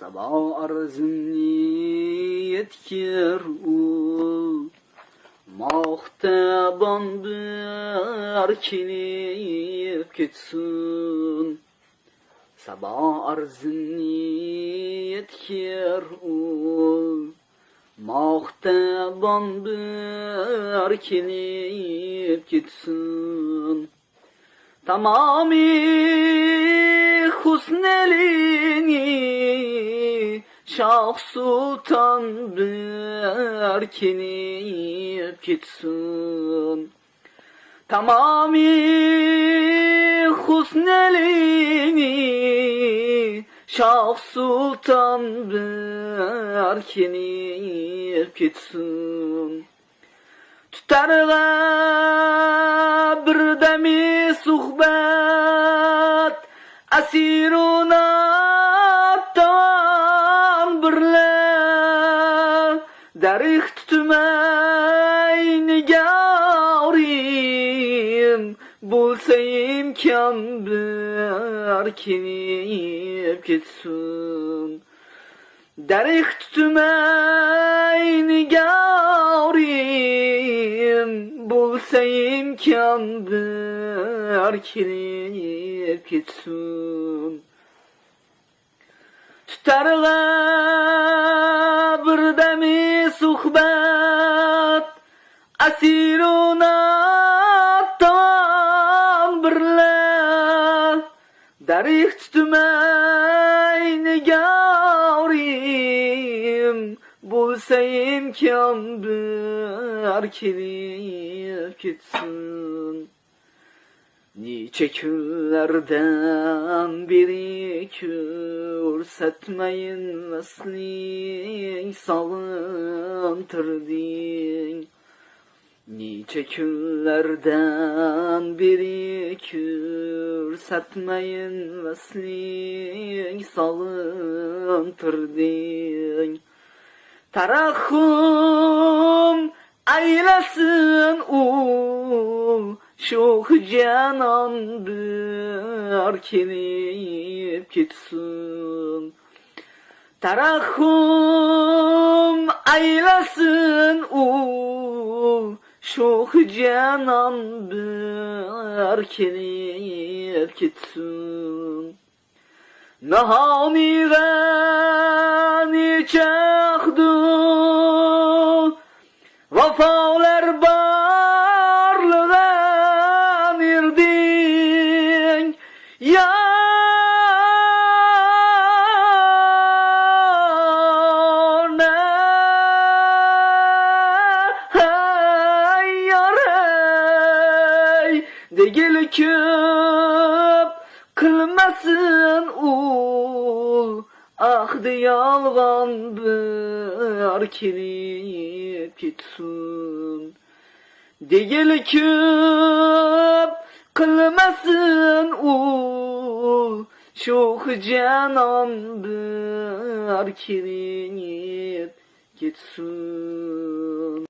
Sabah arzini yetkir ul, Mahtaban berkinip gitsin. Sabah arzini yetkir ul, Mahtaban berkinip gitsin. Tamami husnelini Şah Sultan berkinip gitsin. Tamami husnelini Şah Sultan berkinip gitsin. Tutarga bir demi suhbat asiruna tan birle darih tutmay nigarim bulsa imkan berkinip gitsin. Darih tutmay nigarim bulsa imkan berkinip gitsin. Tutarga bir demi suhbat asiruna tan birle darih tutmay nigarim bulsa imkan berkinip gitsin. Nice günlerden biri kürsatmayın vesli salıntırdın. Nice günlerden biri kürsatmayın vesli salıntırdın. Tarahum eylesin ul şu canan berkinip gitsin. Tarahum eylesin ul şu canan berkinip gitsin. Nahani gani çaktı vafalar barlığan irdin ya ne yaray degil köp kılmasın ul ahdi yalgan berkinip gitsin. Degil köp kılmasın ul şu canan berkinip gitsin.